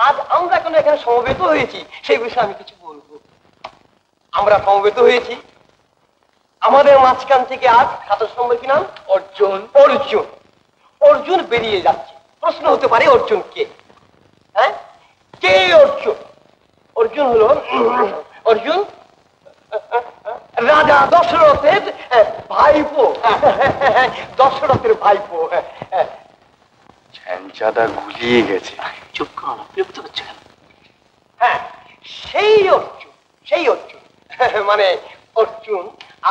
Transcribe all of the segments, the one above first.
আজ আমরা কেন এখানে সমবেত হয়েছি সেই বিষয়ে আমি কিছু বলবো। আমরা সমবেত হয়েছি আমাদের মাঝখান থেকে আজ ছাত্র সংঘের কি নাম? অর্জুন। অর্জুন অর্জুন বেরিয়ে যাচ্ছে। প্রশ্ন হতে পারে অর্জুন কে? হ্যাঁ, কে অর্জুন? অর্জুন হলো অর্জুন রাজা দশরথের ভাইপো। দশরথের ভাইপো। ঝ্যানচাঁদা গুলিয়ে গেছে। চুপ কর, বিরক্ত হচ্ছে কেন? হ্যাঁ, সেই অর্জুন, সেই অর্জুন। মানে অর্জুন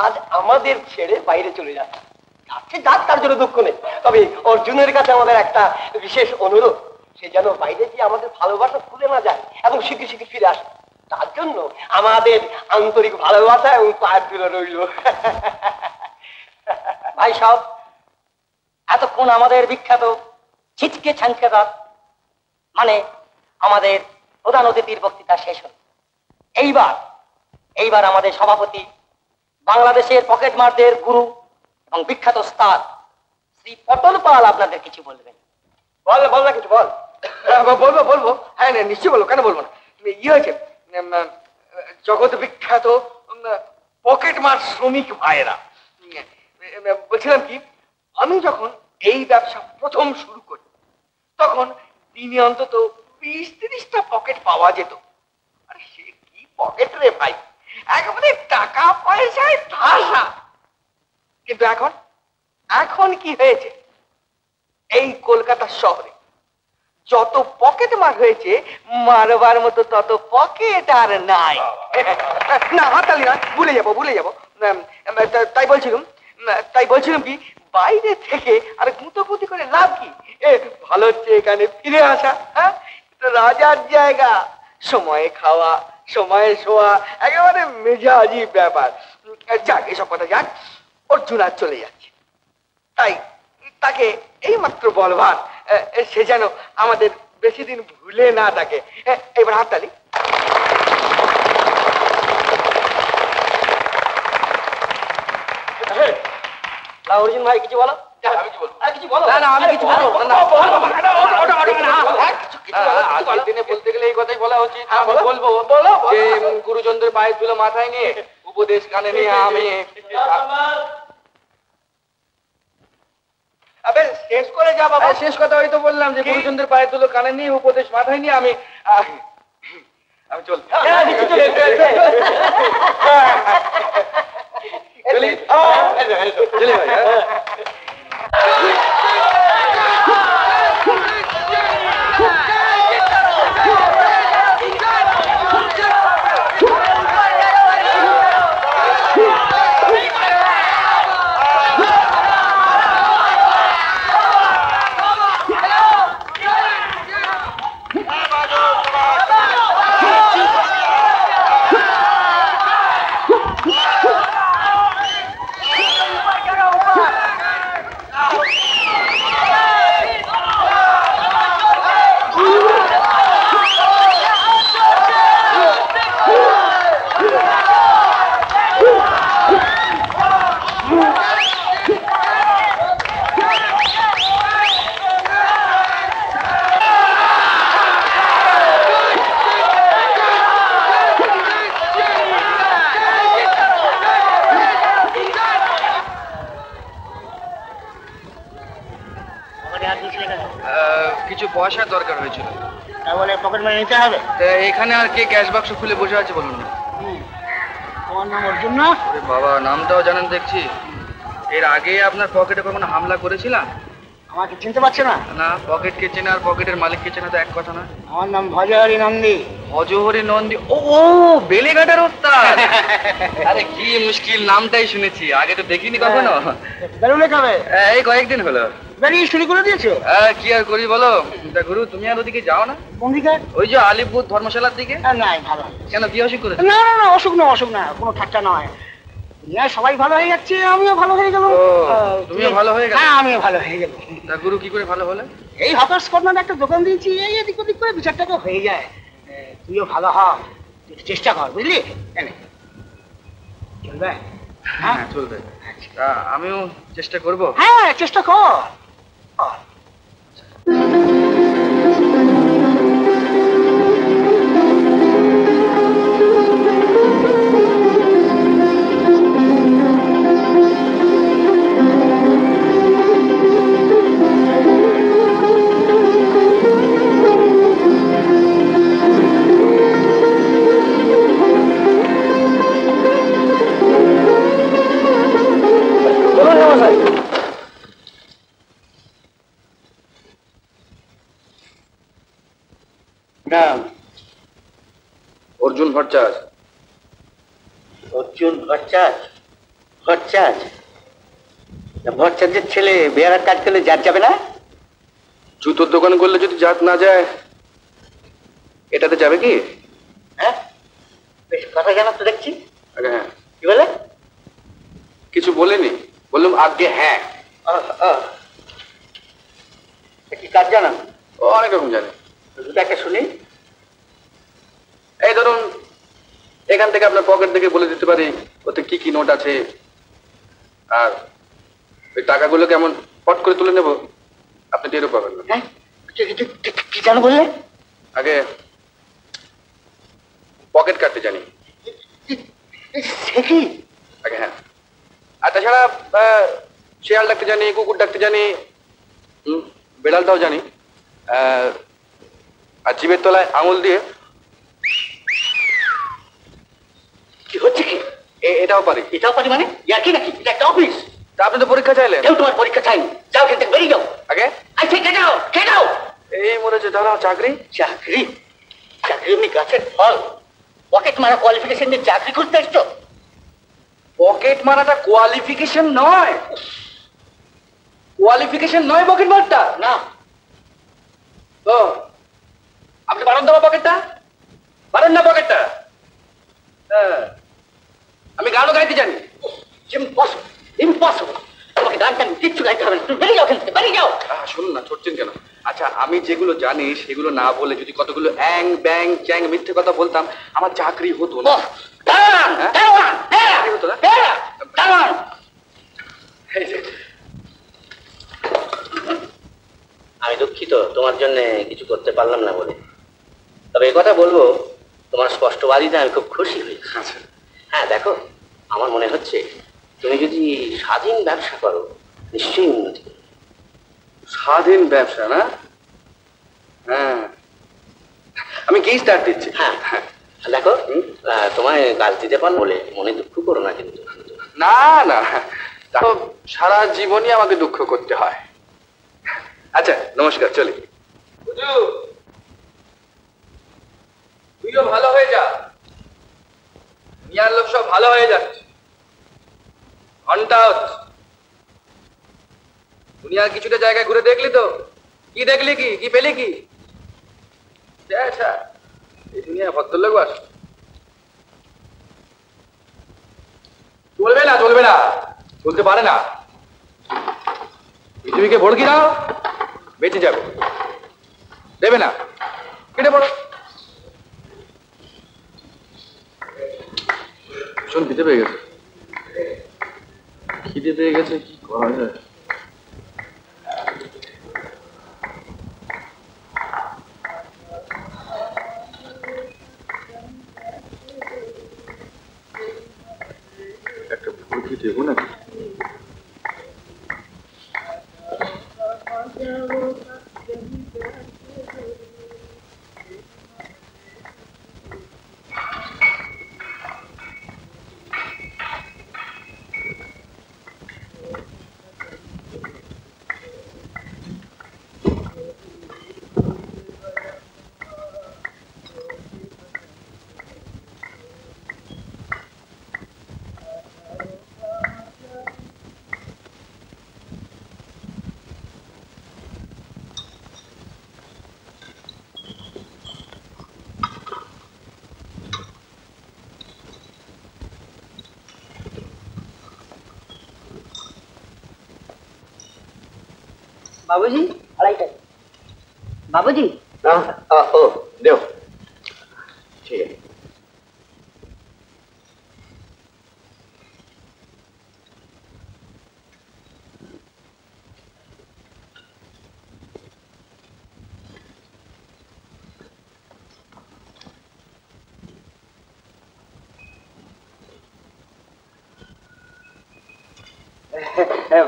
আজ আমাদের ছেড়ে বাইরে চলে যাচ্ছে। যাচ্ছে যাক, তার জন্য দুঃখ নেই। তবে অর্জুনের কাছে আমাদের একটা বিশেষ অনুরোধ, সে যেন বাইরে গিয়ে আমাদের ভালোবাসা ভুলে না যায় এবং শিখে শিখে ফিরে আসে। তার জন্য আমাদের আন্তরিক ভালোবাসা এবং পায়ের ধুলো রইল। ভাই সব, এতক্ষণ আমাদের বিখ্যাত ছিচকে ছাঞ্চেদার মানে আমাদের প্রধান অতিথির বক্তৃতা শেষ হল। এইবার আমাদের সভাপতি, বাংলাদেশের পকেট মারদের গুরু এবং বিখ্যাত ওস্তাদ শ্রী পটল পাল আপনাদের কিছু বলবেন। বল বল না, কিছু বল। বলবো। হ্যাঁ নিশ্চয়ই বলবো, কেন বলবো না। ইয়ে হয়েছে, জগৎ বিখ্যাত পকেট মার শ্রমিক ভাইয়েরা, বলছিলাম কি, আমি যখন এই ব্যবসা প্রথম শুরু করি তখন দিনে অন্তত 20-30টা পকেট পাওয়া যেত। আরে সে কি পকেট রে ভাই, একেবারে টাকা পয়সায় ঠাসা। কিন্তু এখন কি হয়েছে, এই কলকাতা শহরে যত পকেট মার হয়েছে, মারবার মতো তত পকেট আর নাই। না হাতালি না, ভুলে যাবো। তাই বলছিলাম কি, বাইরে থেকে আর গুঁতোগুঁতি করে লাভ কি? ভালো হচ্ছে এখানে ফিরে আসা। হ্যাঁ, রাজার জায়গা, সময়ে খাওয়া, সময়ে শোয়া, একেবারে মেজাজি ব্যাপার। যাক, এসব কথা যাক, অর্জুন আজ চলে যাচ্ছে, তাই তাকে এইমাত্র বলবার সে যেন আমাদের বেশি দিন ভুলে না থাকে। এবার হাততালি। অর্জুন ভাই কিছু বলো। দিনে বলতে গেলে এই কথাই বলা উচিত। বলবো যে গুরুচন্দ্রের পায়ের ধুলো মাথায় নিয়ে, উপদেশ কানে নিয়ে আমি শেষ করে যা বাবা। শেষ কথা হয়তো বললাম যে গুরুচন্দ্রের পায়ের ধুলো কানে নিয়ে, উপদেশ মাথায় নিয়ে আমি চলছি। চলি ভাই। কিছু পয়সার দরকার হয়েছিল, তাহলে পকেট মানি নিতে হবে। এখানে আর কে ক্যাশ বাক্স খুলে বসে আছে বলুন না। তোমার নাম অর্জুন না? বাবা, নামটাও জানেন দেখছি। এর আগে আপনার পকেটে কখনো হামলা করেছিলাম? আমাকে চিনতে পারছো না? না, পকেটকে চেনা আর পকেটের মালিককে চেনা তো এক কথা না। আমার নাম ভজহরি নন্দী। ভজহরি নন্দী? ও বেলেঘাটার ওস্তাদ। আরে কি মুশকিল, নামটাই শুনেছি, আগে তো দেখিনি কখনো। বেরোলে কবে? এই কয়েকদিন হলো। বেরিয়ে শুরু করে দিয়েছো? কি আর করি বলো। তা গুরু, তুমি আর ওদিকে যাও না? কোন দিকে? ওই যে আলিপুর ধর্মশালার দিকে। না, ভালো। কেন, কি অসুখ করেছে? না, অসুখ না, কোনো ঠাট্টা নয়। সবাই ভালো হয়ে যাচ্ছে, আমিও ভালো হয়ে গেলাম। তুমিও ভালো হয়ে গেলে? হ্যাঁ, আমিও ভালো হয়ে গেলাম। তা গুরু, কি করে ভালো হলে? এই হকার্স কর্নার একটা দোকান দিয়েছি, এই এদিক ওদিক করে 2-4 টাকা হয়ে যায়। তুইও ভালো হ, চেষ্টা কর, বুঝলি? চলবে? হ্যাঁ চলবে। তা আমিও চেষ্টা করবো। হ্যাঁ, চেষ্টা কর। নাম অর্জুন ভট্টাচার্য। অর্জুন ভট্টাচার্য? ভট্টাচার্য? ভট্টাচার্যের ছেলে বেয়ারার কাজ করলে জাত যাবে না? জুতোর দোকান করলে যদি জাত না যায়, এটাতে যাবে কি? হ্যাঁ, বেশ কথা জানা তো দেখছি। আগে হ্যাঁ। কি বলে? কিছু বলিনি, বললাম আগে হ্যাঁ। কি কাজ জানা? ও অনেক রকম জানে। দুটো একটা শুনি। এই ধরুন, এখান থেকে আপনার পকেট থেকে বলে দিতে পারি ওতে কি কি নোট আছে, আর ওই টাকাগুলো কেমন পট করে তুলে নেব, আপনি টেরও পাবেন না। হ্যাঁ, কি জানো বললে? আগে পকেট কাটতে জানি। সে কি? আগে হ্যাঁ। আর তাছাড়া শেয়াল ডাকতে জানি, কুকুর ডাকতে জানি, বেড়ালটাও জানি। আর জিভের তলায় আঙুল দিয়ে কি হচ্ছে কি? এটাও পারি। এটাও পারি মানে? ইয়ার কি নাকি? এটা একটা অফিস। তা আপনি তো পরীক্ষা চাইলেন। কেউ তোমার পরীক্ষা চাইনি। যাও এখান থেকে বেরিয়ে যাও। আগে আচ্ছা কেটাও কেটাও। এই মরেছে, দাঁড়াও। চাকরি? চাকরি? চাকরি এমনি গাছের ফল? পকেট মারা কোয়ালিফিকেশন দিয়ে চাকরি করতে এসছো? পকেট মারাটা কোয়ালিফিকেশন নয়। কোয়ালিফিকেশন নয় পকেট মারটা। না। তো আপনি বাড়ান দেবো পকেটটা, বাড়ান না পকেটটা। হ্যাঁ, আমি গানও গাইতে জানি। Impossible, impossible. তোমাকে গান টান কিচ্ছু গাইতে হবে না। তুমি বেরিয়ে যাও এখান থেকে, বেরিয়ে যাও। শুনুন না, ছড়ছেন কেন? আচ্ছা, আমি যেগুলো জানি সেগুলো না বলে যদি কতগুলো অ্যাং ব্যাং চ্যাং মিথ্যে কথা বলতাম, আমার চাকরি হতো না। দাঁড়ান, দাঁড়ান, চাকরি হতো না। দাঁড়ান। আমি দুঃখিত তোমার জন্য কিছু করতে পারলাম না বলে। তবে এই কথা বলবো, তোমার স্পষ্টবাদিতে আমি খুব খুশি হয়েছি। আচ্ছা। হ্যাঁ দেখো, আমার মনে হচ্ছে তুমি যদি স্বাধীন ব্যবসা করো নিশ্চয়ই উন্নতি করবে। স্বাধীন ব্যবসা না? হ্যাঁ, আমি কি স্টার্ট দিচ্ছি। হ্যাঁ দেখো, তোমায় কাজ দিতে পারো বলে মনে দুঃখ করো না কিন্তু। না না, তা তো সারা জীবনই আমাকে দুঃখ করতে হয়। আচ্ছা নমস্কার, চলি। তুইও ভালো হয়ে যা, দুনিয়ার লোক সব ভালো হয়ে যাচ্ছে। ঘন্টা হচ্ছে। দুনিয়ার কিছুটা জায়গায় ঘুরে দেখলি তো? কি দেখলি, কি পেলি কি? আচ্ছা, এই দুনিয়া ভদ্রলোক বাস। চলবে না, চলবে না, চলতে পারে না। পৃথিবীকে ভড়কি দাও, বেঁচে যাবে। দেবে না, কেটে পড়ো। ভীষণ খিদে পেয়ে গেছে। খিদে পেয়ে গেছে, কি করা যায়? একটা ভড়কি দেবো নাকি? बाबूजी, बाबूजी। ओ देव, ठीक है।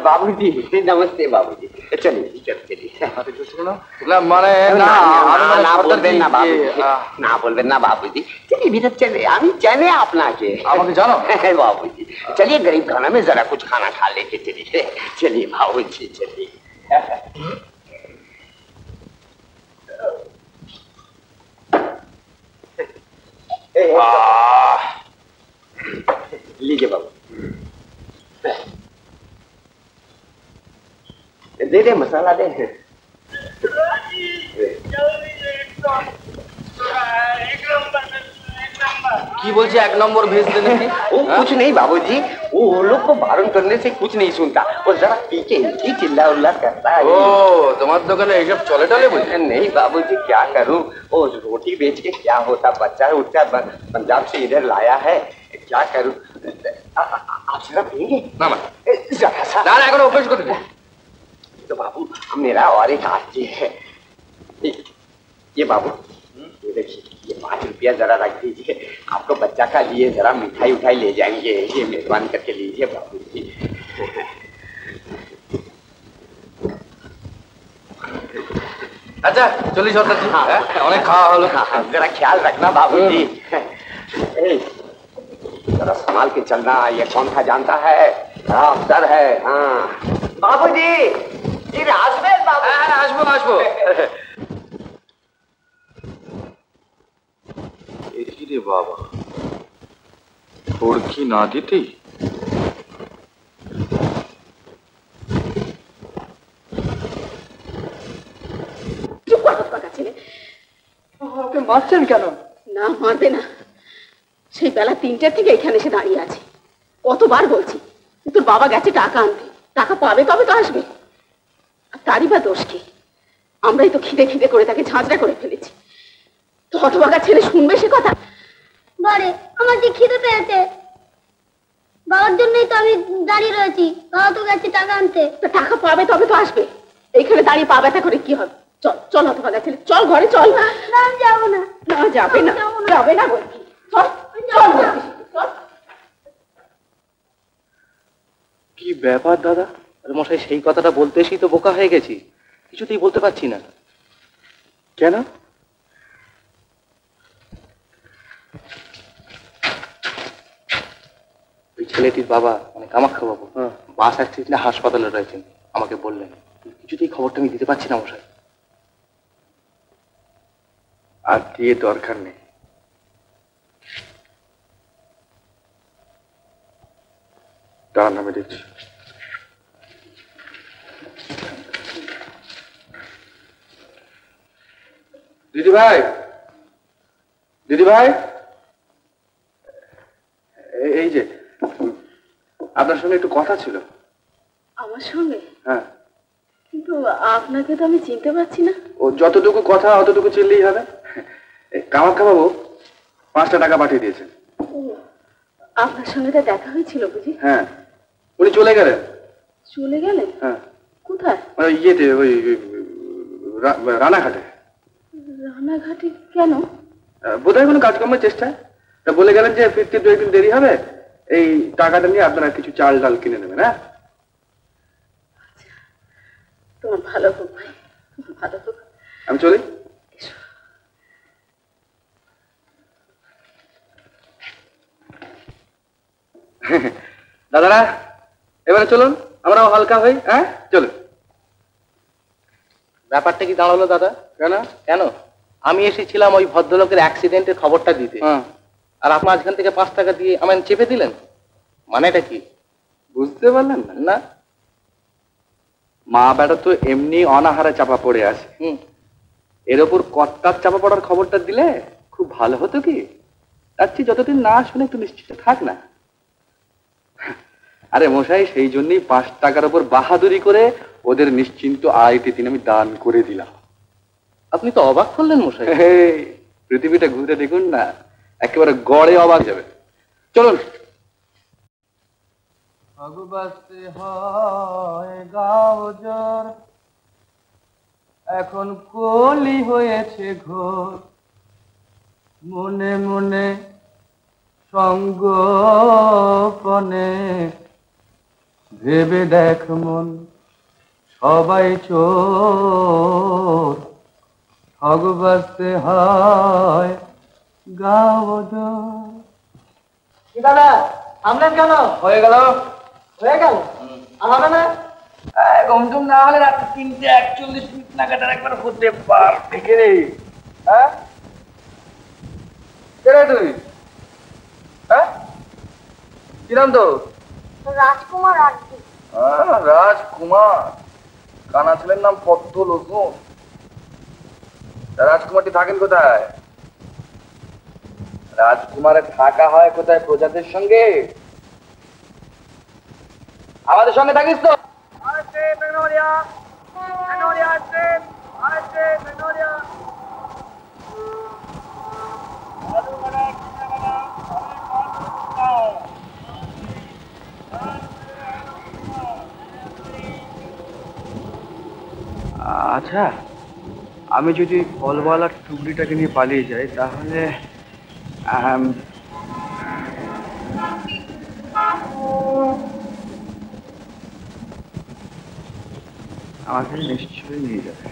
बाबूजी नमस्ते बाबूजी, चलिए चलिए। মানে না বলবেন না বাবুজি, না বলবেন না বাবूजी, चलिए भीतर चले। আমি জানি আপনাকে। আমাকে জানো? बाबूजी चलिए, गरीब खाना में जरा कुछ खाना खा लेके चलिए। चलिए बाबूजी चलिए। लीजिए बाबू, दे दे मसाला दे। কি বলছে এক নম্বর ভেজ দেনে? वो कुछ नहीं बाबूजी, वो लोग को बारण करने से कुछ नहीं सुनता, वो जरा पी के ही चिल्ला उल्ला करता है। ও তোমার দোকানে এইসব চলে টলে বলছে? नहीं बाबूजी क्या करूं, वो रोटी बेच के क्या होता, बच्चा उठता पंजाब से इधर लाया है, क्या करूं। आप जरा पिएंगे? না না जरा सा। না এখন অভ্যাস করতে দে। तो बाबू मेरा और एक आरती है, ये बाबू ये देखिए, ये 5 रुपया जरा रख दीजिए, आपको बच्चा का लिए जरा मिठाई उठाई ले जाएंगे, ये मेहरबान करके लीजिए बाबू जी। আচ্ছা চলি সরকার জি, অনেক খাওয়া হলো। हाँ, जरा ख्याल रखना बाबू जी, जरा संभाल के चलना, ये कौन था जानता है, बड़ा अफसर है। हाँ बाबू जी, ये राजमेल बाबू। হ্যাঁ আসবো আসবো। রে বাবা, ফড়কি না দিতেই মারছেন কেন? না মারবে না, সেই বেলা 3টার থেকে এখানে এসে দাঁড়িয়ে আছে। কতবার বলছি তোর বাবা গেছে টাকা আনতে, টাকা পাবে তবে তো আসবে। আর তারই বা দোষ কি? আমরাই তো খিদে খিদে করে তাকে ঝাঁঝরা করে ফেলেছি। তো হতভাগা ছেলে শুনবে সে কথা? বারে আমার যে খিদে পেয়েছে, বাবার জন্যই তো আমি দাঁড়িয়ে রয়েছি, বাবা তো গেছে টাকা আনতে। তো টাকা পাবে তবে তো আসবে, এইখানে দাঁড়িয়ে পা ব্যথা করে কি হবে? চল চল হতভাগা ছেলে, চল ঘরে চল। না আমি যাবো না। না যাবে না, যাবে না বলছি, চল চল বলছি, চল। কি ব্যাপার দাদা? আরে মশাই, সেই কথাটা বলতে এসেই তো বোকা হয়ে গেছি, কিছুতেই বলতে পারছি না। কেন? ওই ছেলেটির বাবা মানে কামাখ্যা বাবু বাস অ্যাক্সিডেন্টে হাসপাতালে রয়েছেন, আমাকে বললেন। কিছুতেই খবরটা আমি দিতে পারছি না মশাই। আর দিয়ে দরকার নেই, দাঁড়ান আমি দেখছি। দিদি ভাই, দিদি ভাই, এই যে আপনার সঙ্গে একটু কথা ছিল। আমার সঙ্গে? হ্যাঁ। কিন্তু আপনাকে তো আমি চিনতে পারছি না। ও যতটুকু কথা অতটুকু চিনলেই হবে। কামাখ্যা বাবু 5টা টাকা পাঠিয়ে দিয়েছেন। আপনার সঙ্গে তো দেখা হয়েছিল বুঝি? হ্যাঁ, উনি চলে গেলেন। চলে গেলেন? হ্যাঁ। কোথায়? ওই ইয়েতে, ওই রানাঘাটে। রানাঘাটে কেন? বোধহয় কোনো কাজকর্মের চেষ্টায়। তা বলে গেলেন যে ফিরতে 2 দিন দেরি হবে, এই টাকাটা নিয়ে আপনারা কিছু চাল ডাল কিনে নেবেন। হ্যাঁ, তোমার ভালো হোক ভাই, ভালো হোক। আমি চলি। দাদারা এবারে চলুন, আমরাও হালকা হই। হ্যাঁ চলুন। ব্যাপারটা কি দাঁড়ালো দাদা? কেন? কেন? আমি এসেছিলাম ওই ভদ্রলোকের অ্যাক্সিডেন্টের খবরটা দিতে, আর আপনি মাঝখান থেকে 5 টাকা দিয়ে আমায় চেপে দিলেন। মানেটা কি বুঝতে পারলেন না? না। মা বেটা তো এমনি অনাহারে চাপা পড়ে আছে, এর ওপর কর্তার চাপা পড়ার খবরটা দিলে খুব ভালো হতো কি? তার চেয়ে যতদিন না শুনে একটু নিশ্চিত থাক না। আরে মশাই, সেই জন্যই 5 টাকার ওপর বাহাদুরি করে ওদের নিশ্চিন্ত আড়াইটি দিন আমি দান করে দিলাম। আপনি তো অবাক করলেন মশাই। পৃথিবীটা ঘুরে দেখুন না, একেবারে গড়ে অবাক যাবে। চলুন। ভগবাস্তে হয় গাও জ্বর, এখন কলি হয়েছে ঘোর, মনে মনে সঙ্গোপনে ভেবে দেখ মন সবাই চোর, ভগবাস্তে হয় গাও জ্বর। দাদা আমলেন কেন? হয়ে গেল। হয়ে গেল? আর হবে না? ঘুমটুম না হলে রাত 3:41 নাগাদ একবার হতে পারবে। কে রে? হ্যাঁ, কে রে তুই? কি নাম তো? রাজকুমার আরতি। রাজকুমার। কানা ছেলের নাম পদ্ম লোচন। রাজকুমারটি থাকেন কোথায়? রাজকুমারের থাকা হয় কোথায়? প্রজাদের সঙ্গে। আমাদের সঙ্গে থাকিস তো? আচ্ছা, আমি যদি ফলওয়ালার টুকরিটাকে নিয়ে পালিয়ে যাই তাহলে আমাকে নিশ্চয়ই নিয়ে যাবে।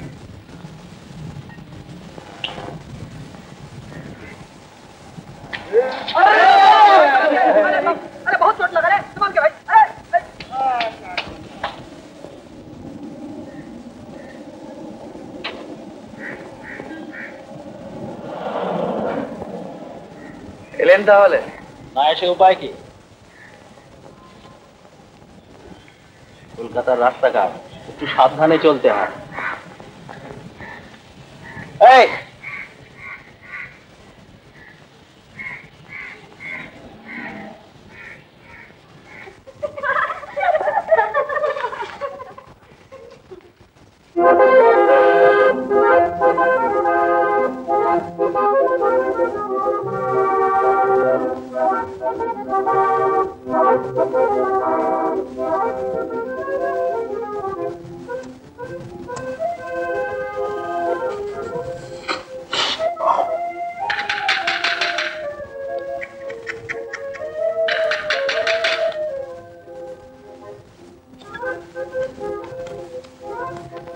এলেন তাহলে? না এসে উপায় কি? কলকাতার রাস্তাঘাট একটু সাবধানে চলতে হয়। এই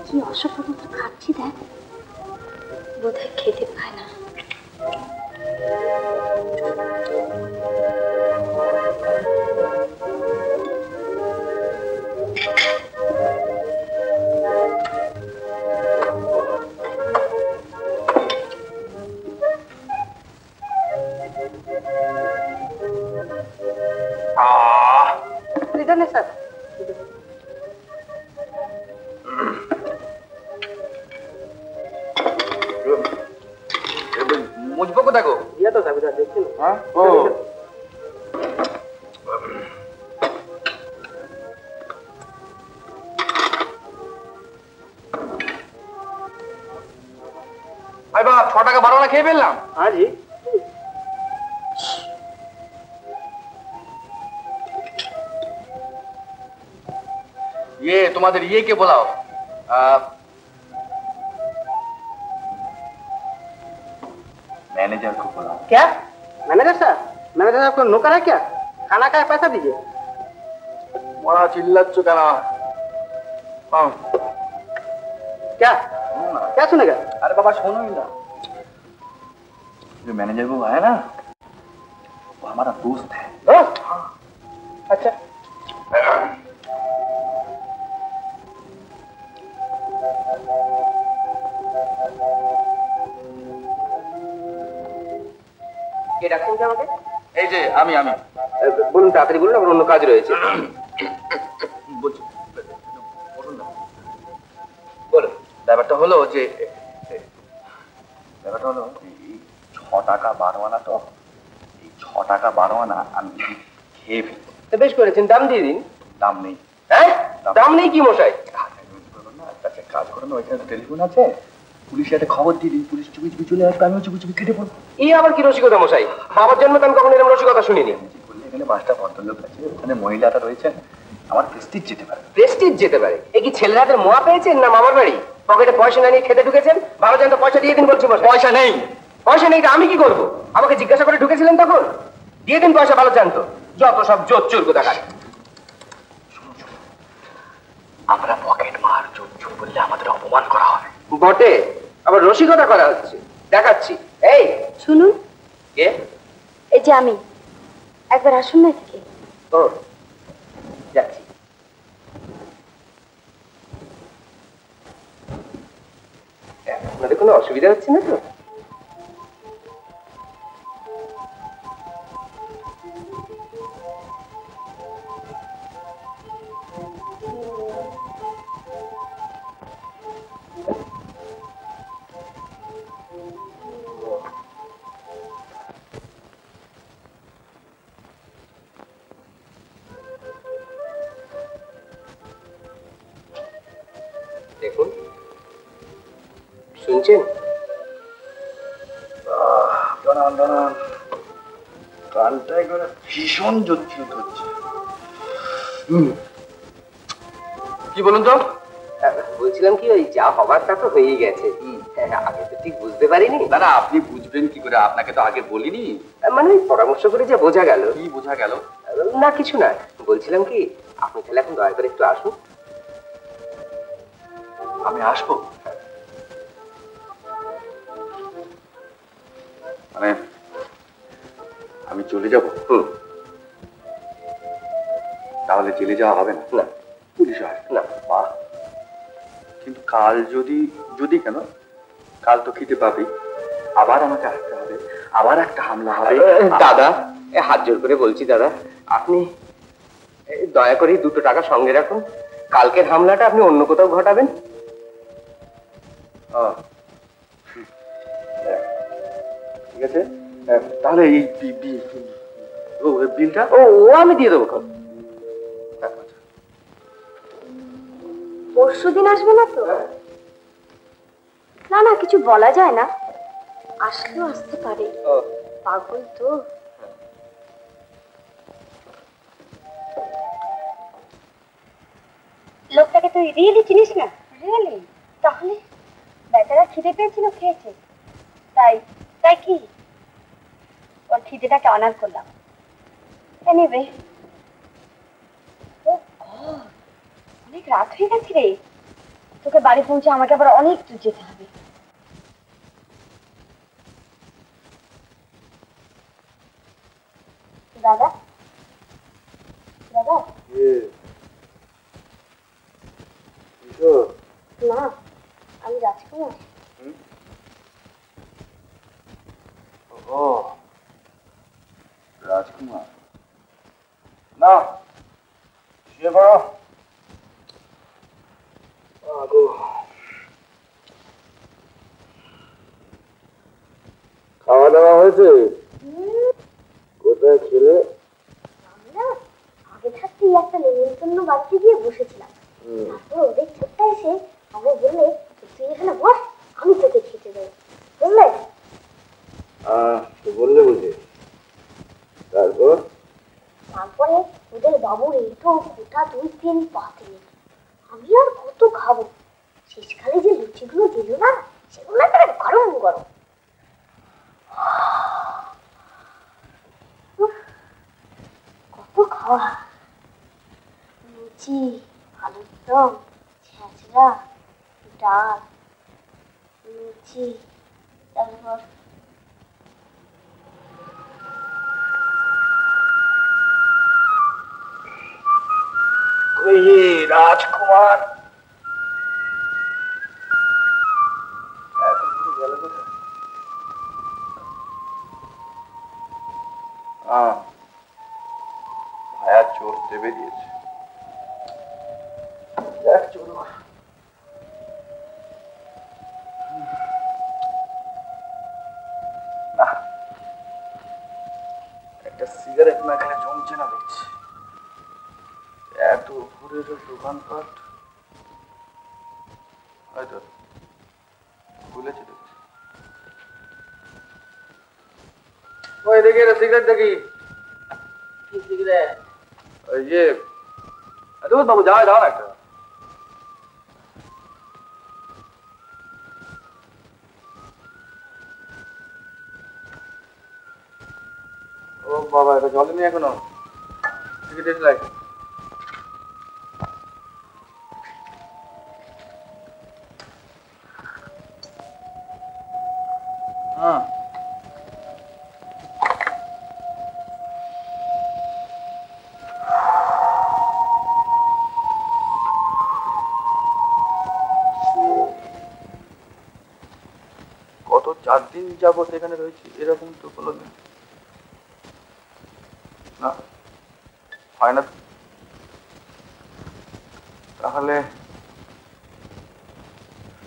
কি অসভ্য মতো খাচ্ছি দেখ, বোধহয় খেতে পায় না। স্যার মুজবো কোথায় গো? ইয়া তো যাবি দেখছি। হ্যাঁ? ও ভাই বাপ 6 টাকা 12 আনা খেয়ে ফেললাম। हाँ जी ये तुम्हारे ये के बुलाओ। मैनेजर को बुलाओ। क्या मैनेजर साहब? मैनेजर साहब को नौकर है क्या? खाना का पैसा दीजिए। बड़ा चिल्लाচ্ছ কেন? हाँ क्या क्या सुनेगा? अरे बाबा सुनो ही ना, जो मैनेजर वो है ना, वो हमारा दोस्त है। दोस्त? अच्छा কে ডাকছেন কি আমাকে? এই যে আমি বলুন তাড়াতাড়ি বলুন, আমার অন্য কাজ রয়েছে। বলছি বলুন না। বলো ব্যাপারটা হলো যে এই 6 টাকা 12 আনা, তো এই 6 টাকা 12 আনা আমি খেয়ে ফেলবো। তো বেশ করেছেন, দাম দিয়ে দিন। দাম নেই। হ্যাঁ দাম নেই কি মশাই? একটা কাজ করো না, ওইখানে টেলিফোন আছে, পুলিশের একটা খবর দিয়ে দিন, পুলিশ চুপি চুপি চলে আসবে, আমিও চুপি চুপি কেটে পড়বো। এই আবার কি রসিকতা মশাই? বাবার জন্ম তো আমি কখনো এরকম রসিকতা শুনিনি। এখানে 5টা ভদ্রলোক আছে, ওখানে মহিলারা রয়েছেন, আমার প্রেস্টিজ যেতে পারে। প্রেস্টিজ যেতে পারে? এ কি ছেলের হাতের মোয়া পেয়েছেন না মামার বাড়ি? পকেটে পয়সা না নিয়ে খেতে ঢুকেছেন? ভালো জানতো পয়সা দিয়ে দিন বলছি মশাই। পয়সা নেই। পয়সা নেই তো আমি কি করবো? আমাকে জিজ্ঞাসা করে ঢুকেছিলেন তখন? দিয়ে দিন পয়সা, ভালো জানতো। যত সব জোর চোর কোথাকার। আমরা পকেট মার চোর চোর বললে আমাদের অপমান করা হবে। বটে, আবার রসিকতা করা হচ্ছে, দেখাচ্ছি। এই শুনুন, কে? এই যে আমি, একবার আসুন না এদিকে। ও যাচ্ছি। আপনাদের কোনো অসুবিধা হচ্ছে না তো? শুনছেন? কানটা একেবারে ভীষণ জর্জরিত হচ্ছে। কি বলুন তো? বলছিলাম কি, ওই যা হবার তা তো হয়েই গেছে। আগে তো ঠিক বুঝতে পারিনি। না না, আপনি বুঝবেন কি করে? আপনাকে তো আগে বলিনি। মানে পরামর্শ করে যে বোঝা গেল। কি বোঝা গেল? না কিছু না, বলছিলাম কি আপনি তাহলে এখন দয়া করে একটু আসুন। আমি আসবো? মানে আমি চলে যাব? তাহলে জেলে যাওয়া হবে না? না, পুলিশ আসবে না। বাহ, কিন্তু কাল যদি কেন, কাল তো খিদে পাবি, আবার আমাকে আসতে হবে, আবার একটা হামলা হবে। দাদা, হাত জোর করে বলছি দাদা, আপনি দয়া করে 2 টাকা সঙ্গে রাখুন। কালকের হামলাটা আপনি অন্য কোথাও ঘটাবেন। ঠিক আছে, তাহলে এই বিলটা ও আমি দিয়ে দেবো। পরশুদিন আসবে না তো? না না, কিছু বলা যায় না, আসলেও আসতে পারে, পাগল তো। লোকটাকে তুই রিয়েলি চিনিস না? রিয়েলি? তাহলে বেচারা খিদে পেয়েছিল, খেয়েছে, তাই তাই কি ওর খিদেটাকে অনার করলাম। এনিওয়ে, অনেক রাত হয়ে গেছে রে, তোকে বাড়ি পৌঁছে আমাকে আবার অনেক দূর যেতে হবে। দাদা দাদা, না আমি রাজকুমার। ও রাজকুমার, না শুয়ে পড়ো। খাওয়া দাওয়া হয়েছে? কোথায় ছিলে? আমি না আগে থাকতেই একটা নেমন্তন্ন বাড়িতে গিয়ে বসেছিলাম, তারপর ওদের ছোট্টা এসে আমাকে বললে তুই এখানে বস, আমি তোকে খেতে দেবো, বুঝলে? বললে বুঝে? তারপরে ওদের বাবুর এই তো গোটা 2-3 পাতে, আমি আর কত খাবো, শেষকালে যে লুচিগুলো দিল না, সেগুলো একেবারে গরম গরম। কত খাওয়া, লুচি, আলুর দম, ছেঁচড়া, ডাল, লুচি, তারপর রাজকুমার ভায়া চড়তে বেরিয়েছে। একটা সিগারেট না খেলে জমছে না দেখছি, এত ভোরের দোকানপাট হয়তো খুলেছে দেখছি। ওই দেখি এটা সিগারেট দেখি। কি সিগারেট? ওই যে বাবু যাও যাও না একটা। ও বাবা, এটা জলেনি এখনো? টেস্ট লাগে। হ্যাঁ, কত 4 দিন যাবত এখানে রয়েছি, এরকম তো কোনোদিন না হয় না। তাহলে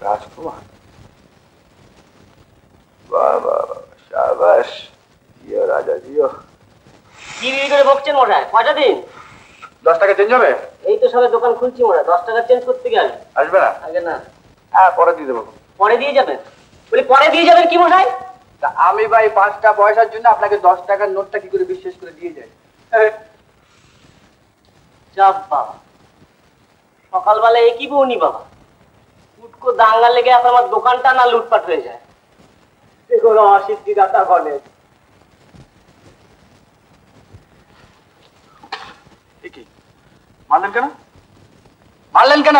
রাজকুমার, বাহ বাহ বাহ, শাবাশ, জিও রাজা জিও। কি বিড়ি করে বকছেন মশাই? কয়টা দিন? 10 টাকা চেঞ্জ হবে? এই তো সবে দোকান খুলছি মশাই, 10 টাকা চেঞ্জ করতে গেলে আসবে না? আগে না। হ্যাঁ, পরে দিয়ে দেবো। পরে দিয়ে যাবেন? বলি পরে দিয়ে যাবেন কি মশাই? তা আমি ভাই 5টা পয়সার জন্য আপনাকে 10 টাকার নোটটা কি করে বিশ্বাস করে দিয়ে যাই? চাপ বাবা, সকালবেলা একই বউনি বাবা, উটকো দাঙ্গা লেগে এখন আমার দোকানটা না লুটপাট হয়ে যায়। এগুলো অসিদ্ধিদাতা বলে। কি মারলেন কেন? মারলেন কেন?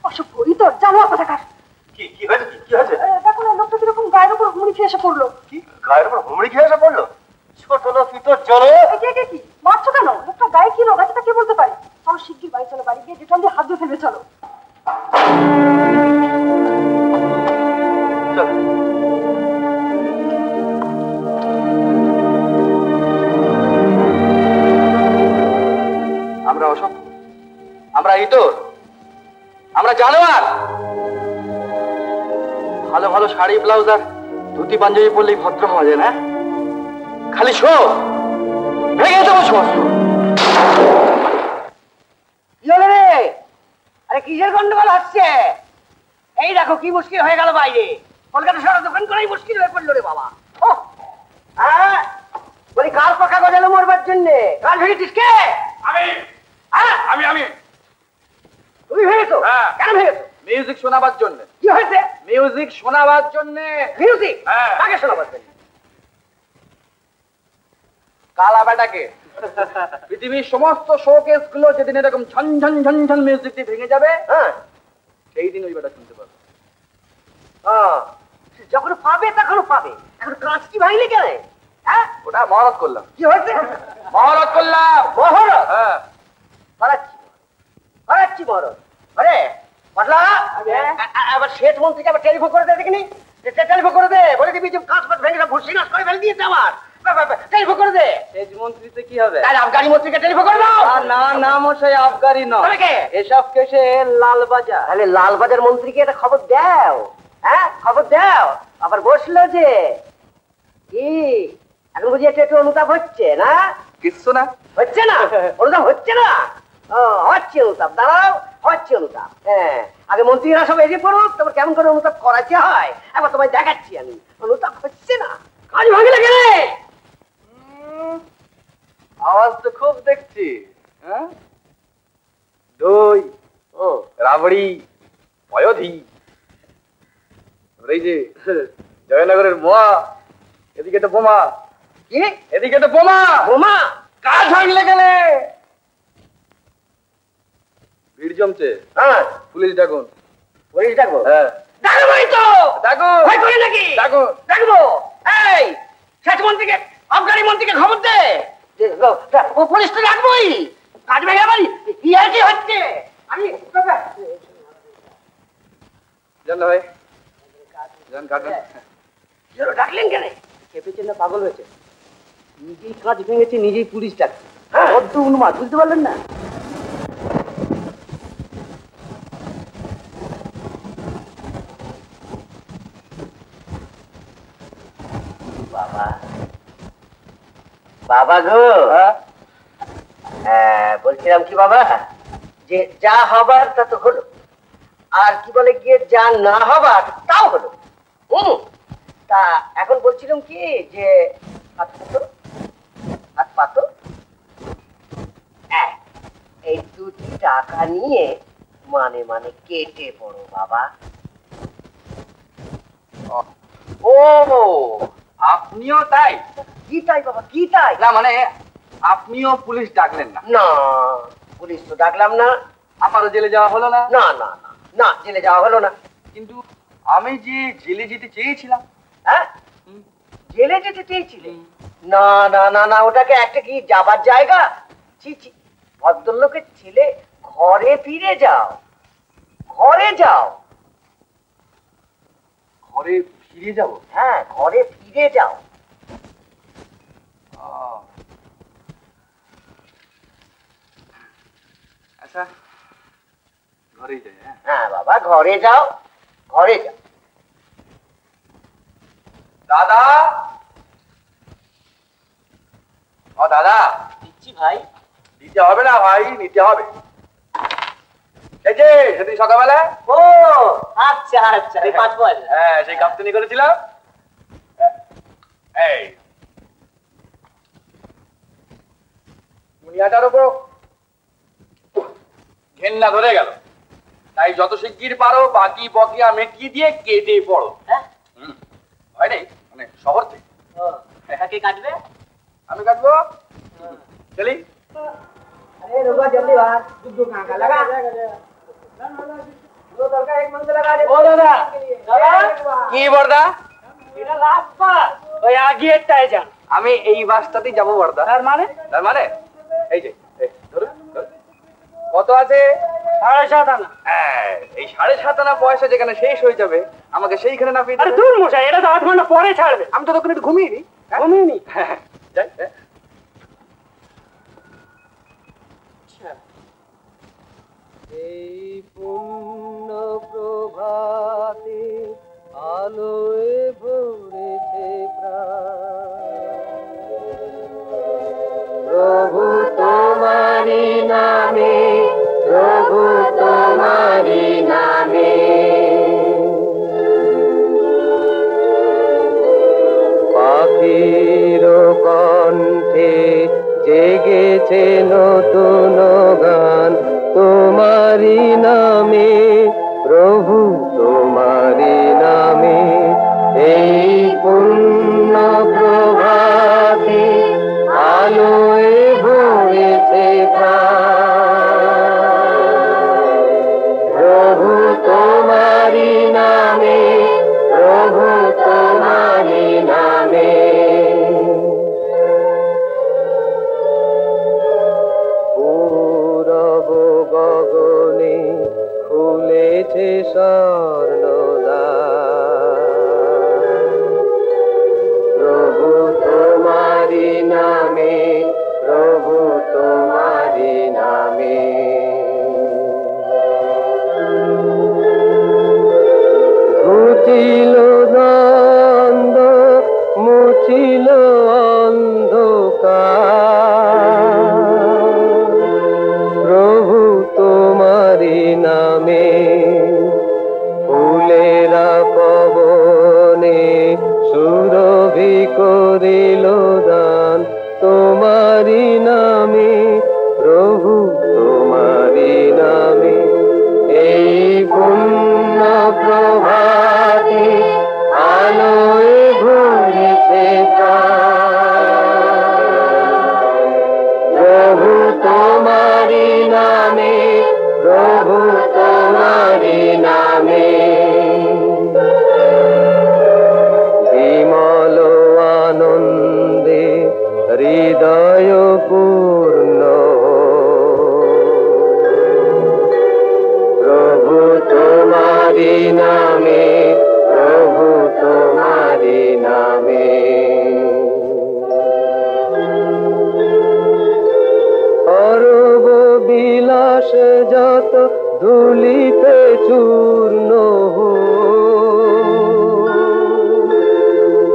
অসভ্য ইতর জানোয়ার কোথাকার। কি কি হয়েছে? কি হয়েছে? দেখো না লোকটা কিরকম গায়ের উপর হুমড়ি খেয়ে এসে পড়লো। কি গায়ের উপর হুমড়ি খেয়ে এসে পড়লো? ছোট লোক ইতর চলো। কি মারছো কেন? লোকটা গায়ে কি রোগ আছে তা কে বলতে পারে? চলো শিগগির বাড়ি চলো, বাড়ি গিয়ে ডেটল দিয়ে হাত ধুয়ে ফেলবে চলো। আমরা অসভ্য, আমরা ইতর, আমরা জানোয়ার। ভালো ভালো শাড়ি ব্লাউজ আর ধুতি পাঞ্জাবি পরলেই ভদ্র হওয়া যায় না? খালি শো ভেঙে দেবো শো। কি হলো রে? আরে কিসের গন্ডগোল হচ্ছে? এই দেখো কি মুশকিল হয়ে গেল বাইরে। কলকাতা শহরে দোকান করাই মুশকিল হয়ে পড়লো রে বাবা। ও হ্যাঁ, বলি কার পাকা গজালো মরবার জন্যে? কাল ভেঙেছিস কে? আমি হ্যাঁ আমি তুমি ভেঙেছো? হ্যাঁ। কেন ভেঙেছো? মিউজিক শোনাবার জন্য। কি হয়েছে? মিউজিক শোনাবার জন্য। মিউজিক? হ্যাঁ। কাকে শোনাবার জন্য? কালা বেটাকে। পৃথিবীর সমস্ত শোকেস গুলো যেদিন এরকম ঝন ঝন ঝন ঝন মিউজিক দিয়ে ভেঙে যাবে, হ্যাঁ সেই দিন ওই বেটা শুনতে পাবে। হ্যাঁ, যখন পাবে তখন পাবে। এখন কাঁচকি ভাঙলি কেন? হ্যাঁ, ওটা মহরত করলাম। কি হয়েছে? মহরত করলাম। মহরত? হ্যাঁ। পালাচ্ছি মহরত। আরে পাটলা, আবার শেঠ মন্ত্রীকে আবার টেলিফোন করে দে দেখিনি। টেলিফোন করে দে, বলে দিবি যে কাঁচ পাত ভেঙে ভুসি নাশ করে ফেলে দিয়েছে আমার। টেলিফোন করে দে। সেচ মন্ত্রীতে কি হবে? তাহলে আফগানি মন্ত্রীকে টেলিফোন করে দাও। না না মশাই, আফগানি তাহলে কে? এসব কেসে লালবাজার। তাহলে লালবাজার মন্ত্রীকে একটা খবর দাও। হ্যাঁ, খবর দাও। আবার বসলো যে কি এখন বুঝি একটু একটু অনুতাপ হচ্ছে না? কিচ্ছু না। হচ্ছে না? অনুতাপ হচ্ছে না? হচ্ছে অনুতাপ। দাঁড়াও, হচ্ছে অনুতাপ। হ্যাঁ, আগে মন্ত্রীরা সব এগিয়ে পড়ুক, তারপর কেমন করে অনুতাপ করাতে হয় একবার তোমায় দেখাচ্ছি আমি। অনুতাপ হচ্ছে না, কাজ ভাঙলে গেলে। আওয়াজ তো খুব দেখছি। হ্যাঁ, দই, ও রাবড়ি, পয়োধি, এই যে জয়নগরের মোয়া, এদিকে তো বোমা। কি? এদিকে তো বোমা। বোমা? কাজ ভাঙলে গেলে ভিড় জমছে। হ্যাঁ, পুলিশ ডাকুন। পুলিশ ডাকবো? হ্যাঁ ডাকবোই তো। ডাকুন। ভয় করে নাকি? ডাকুন। ডাকবো। এই শেষ মন্ত্রীকে, আফগানি মন্ত্রীকে খবর দে। ও পুলিশ তো ডাকবোই। কাজ ভেঙে আবার ইয়ার কি হচ্ছে? আমি জান ভাই, জান কাটুন। ডাকলেন কেন? খেপেছেন না পাগল হয়েছে? নিজেই কাজ ভেঙেছে, নিজেই পুলিশ ডাকছে। বড্ড উন্মাদ, বুঝতে পারলেন না? বাবা, বাবা গো। হ্যাঁ, বলছিলাম কি বাবা, যে যা হবার তা তো হলো, আর কি বলে গিয়ে যা না হবার তাও হলো। তা এখন বলছিলাম কি যে হাত পাতো এই 2টি টাকা নিয়ে মানে মানে কেটে পড়ো বাবা। ও, আপনিও তাই? কি তাই বাবা, কি তাই? না মানে আপনিও পুলিশ ডাকলেন না? না, পুলিশ তো ডাকলাম না। আমারও জেলে যাওয়া হলো না? না না না না, জেলে যাওয়া হলো না। কিন্তু আমি যে জেলে যেতে চেয়েছিলাম। হ্যাঁ, জেলে যেতে চেয়েছিলে? না না না না, ওটাকে একটা কি যাবার জায়গা? ছি ছি, ভদ্রলোকের ছেলে, ঘরে ফিরে যাও, ঘরে যাও। ঘরে ফিরে যাব? হ্যাঁ, ঘরে ফিরে যাও। আচ্ছা, ঘরেই যাই। হ্যাঁ বাবা, ঘরে যাও, ঘরে যাও। দাদা, ও দাদা। দিচ্ছি ভাই। দিতে হবে না ভাই, নিতে হবে। এই যে সেদিন সকালবেলা ও আচ্ছা আচ্ছা এই 5 বল হ্যাঁ সেই কাপ্তানি করেছিলাম এই মুনিয়াটার উপর ঘেন্না ধরে গেল, তাই যত শিগগির পারো বাকি বকিয়া মেটিয়ে দিয়ে কেটে পড়ো। হ্যাঁ হয় নাই মানে শহর থেকে। কে কাটবে? আমি কাটবো। চলি। अरे रुको जल्दी बाहर दूध कहां का लगा दो तड़का एक मंद लगा दे। ओ दादा কি বর্দা? এটা রাস্তা ওই আগে একটাই যান। আমি এই বাসটাতেই যাবো বর্দা। তার মানে এই যে ধরুন কত আছে? 7.5 আনা। এই 7.5 আনা পয়সা যেখানে শেষ হয়ে যাবে আমাকে সেইখানে না পেয়ে। আরে দূর মশাই, এটা তো 8 ঘন্টা পরে ছাড়বে। আমি তো তখন একটু ঘুমিয়ে নি। যাই। এই পূর্ণ প্রভাতে আলোয় ভরেছে প্রভু তোমারি নামে, প্রভু তোমারি নামে পাখির কণ্ঠে জেগেছে নতুন গান তোমারি নামে, প্রভু তোমারি নামে। এই পূর্ণ প্রভাতে আলোয় ভরেছে প্রভু তোমারি নামে, প্রভু তোমারি নামে। পূরব গগনে খুলেছে স্বর্ণদ্বার, প্রভু তোমারি নামে, প্রভু তোমারি নামে। ঘুচিল দ্বন্দ্ব মুছিল অন্ধকার, প্রভু তোমারি নামে। ফুলেরা পবনে সুরভি করিল দান তোমারি নামে, প্রভু তোমারি নামে। এই পূর্ণ প্রভাতে আলোয় ভরেছে প্রভু তোমারি নামে, প্রভু তোমারি নামে। বিমল আনন্দে হৃদয় পূর্ণ, প্রভু তোমারি নামে, প্রভু তোমারি নামে। অরব বিলাস যত ধুলিতে চূর্ণ,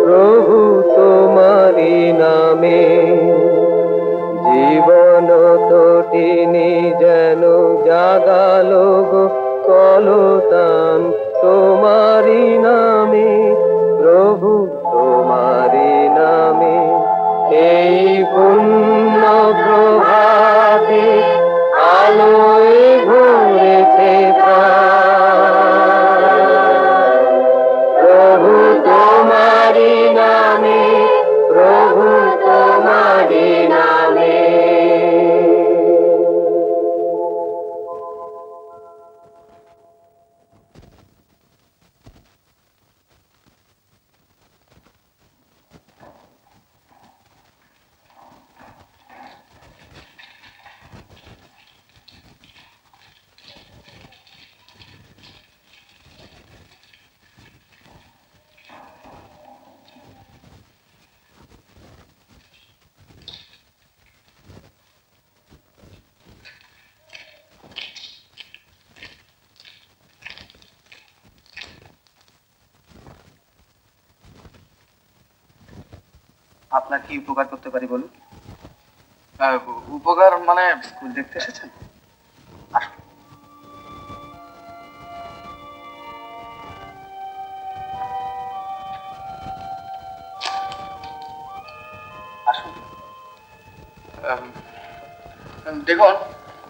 প্রভু তোমারি নামে। জীবন তটিনী যেন জাগালো গো কলতান তোমারি নামে, প্রভু তোমারি নামে। এই পূর্ণ প্রভাতে আলোয় ভরেছে প্রভু তোমারি নামে, প্রভু তোমারি নামে। আপনার কি উপকার করতে পারি বলুন? উপকার মানে স্কুল দেখতে এসেছেন? আসুন। দেখুন,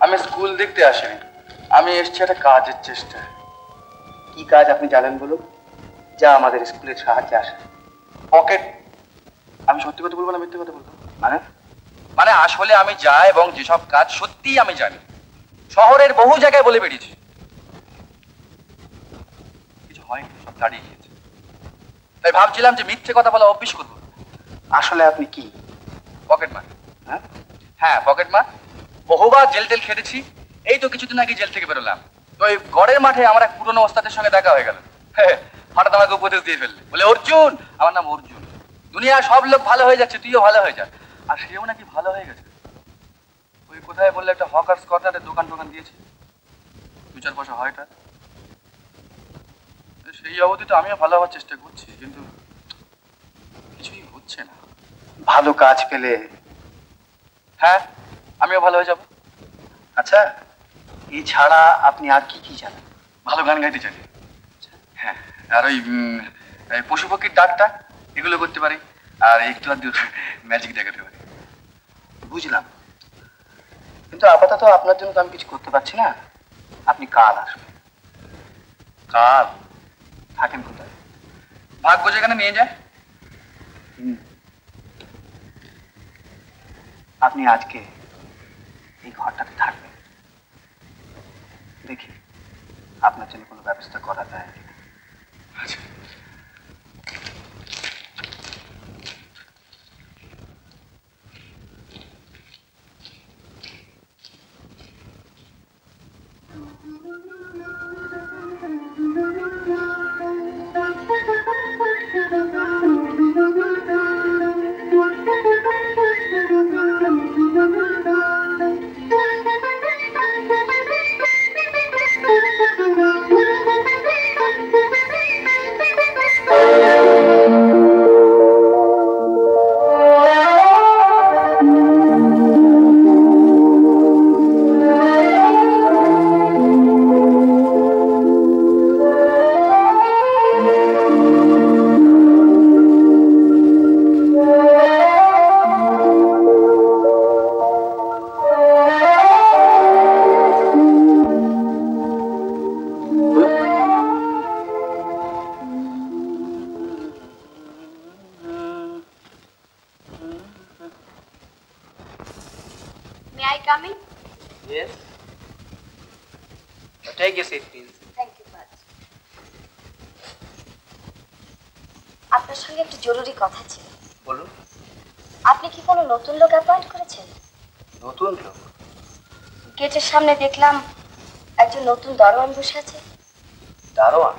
আমি স্কুল দেখতে আসিনি, আমি এসেছি একটা কাজের চেষ্টায়। কি কাজ আপনি জানেন বলুন, যা আমাদের স্কুলের সাহায্যে আসে? পকেট। আমি সত্যি কথা বলবো না মিথ্যে কথা বলবো? মানে আসলে আমি যাই এবং যেসব কাজ সত্যিই আমি জানি, শহরের বহু জায়গায় বলে বেরিয়েছি, কিছু হয়নি, সব দাঁড়িয়ে গিয়েছে। তাই ভাবছিলাম যে মিথ্যে কথা বলা অভ্যাস করবো। আসলে আপনি কি? পকেট মার। হ্যাঁ, পকেট মার। বহুবার জেল টেল খেটেছি, এই তো কিছুদিন আগে জেল থেকে বেরোলাম। তো ওই গড়ের মাঠে আমার এক পুরনো ওস্তাদের সঙ্গে দেখা হয়ে গেল। হঠাৎ আমাকে উপদেশ দিয়ে ফেললে, বলে অর্জুন, আমার নাম অর্জুন, দুনিয়ার সব লোক ভালো হয়ে যাচ্ছে, তুইও ভালো হয়ে যা। আর সেও নাকি ভালো হয়ে গেছে। ওই কোথায় বললে একটা হকার্স কর্নারের দোকান দিয়েছে, 2-4 পয়সা হয় তার। সেই অবধিতে আমিও ভালো হওয়ার চেষ্টা করছি, কিন্তু কিছুই হচ্ছে না। ভালো কাজ পেলে হ্যাঁ আমিও ভালো হয়ে যাব। আচ্ছা, এছাড়া আপনি আর কি কি জানেন? ভালো গান গাইতে জানি। হ্যাঁ, আর ওই পশু পক্ষীর ডাকটা এগুলো করতে পারি, আর একটু আধটু ম্যাজিক দেখাতে পারি। বুঝলাম, কিন্তু আপাতত আপনার জন্য তো আমি কিছু করতে পারছি না। আপনি কাল আসবেন। কাল? থাকেন কোথায়? ভাগ্য যেখানে নিয়ে যায়। আপনি আজকে এই ঘরটাতে থাকবেন, দেখি আপনার জন্য কোনো ব্যবস্থা করা যায় কিনা। আচ্ছা। May I come in? Yes. Take your seat, please. Thank you much. আপনার সঙ্গে একটু জরুরি কথা ছিল। বলুন। আপনি কি কোনো নতুন লোক অ্যাপয়েন্ট করেছেন? নতুন লোক? গেটের সামনে দেখলাম একজন নতুন দারোয়ান বসে আছে। দারোয়ান?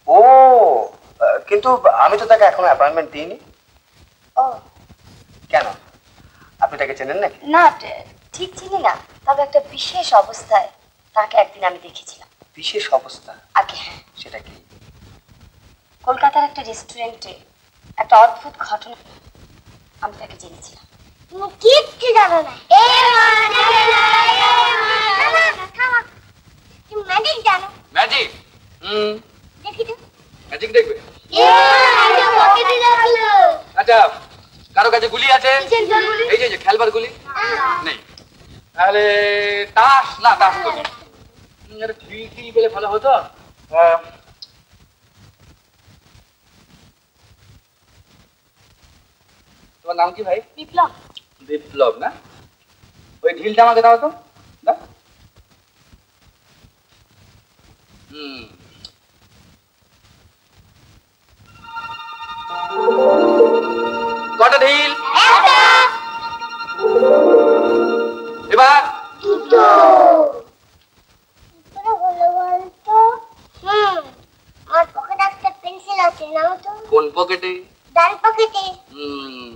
ও, কিন্তু আমি তো তাকে এখনো অ্যাপয়েন্টমেন্ট দিইনি। ও কেন, আপনি তাকে চেনেন নাকি? না, ঠিক চিনি না, তবে একটা বিশেষ অবস্থায় তাকে একদিন আমি দেখেছিলাম। বিশেষ অবস্থা? আগে হ্যাঁ, সেটা কি? কলকাতার একটা রেস্টুরেন্টে একটা অদ্ভুত ঘটনা, আমি তাকে জেনেছিলাম। তুমি কিচ্ছু জানো না। তুমি ম্যাজিক জানো? ম্যাজিক? দেখি তো। ম্যাজিক দেখবে? আচ্ছা, কারো কাছে গুলি আছে? এই যে খেলবার গুলি নেই, তাহলে তাস? না, তাস তো নেই। ঢিল পেলে ভালো হতো। তোমার নাম কি ভাই? বিপ্লব। বিপ্লব না? ওই ঢিলটা আমাকে দাও তো। দাও। কটা ঢিল? এবার আমার পকেটে একটা পেন্সিল আছে, নাও তো। কোন পকেটে? ডান পকেটে।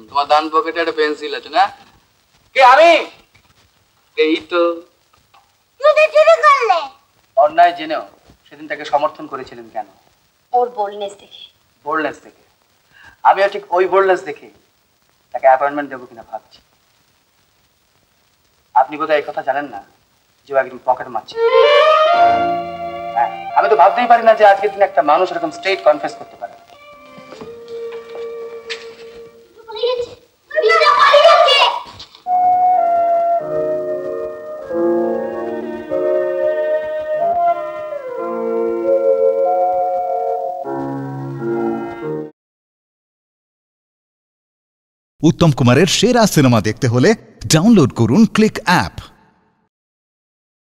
তোমার ডান পকেটে একটা পেন্সিল আছে না? কে? আমি? এই তো। তুমি তো চুরি করলে। অন্যায় জেনেও সেদিন তাকে সমর্থন করেছিলেন কেন? ওর বোল্ডনেস দেখে। বোল্ডনেস দেখে? আমিও ঠিক ওই বোল্ডনেস দেখে তাকে অ্যাপয়েন্টমেন্ট দেবো কিনা ভাবছি। আপনি বোধহয় এই কথা জানেন না যে ও একদিন পকেট মারছে। হ্যাঁ, আমি তো ভাবতেই পারি না যে আজকের দিনে একটা মানুষ এরকম স্ট্রেট কনফেস করতে পারে। উত্তম কুমারের সেরা সিনেমা দেখতে হলে ডাউনলোড করুন ক্লিক অ্যাপ।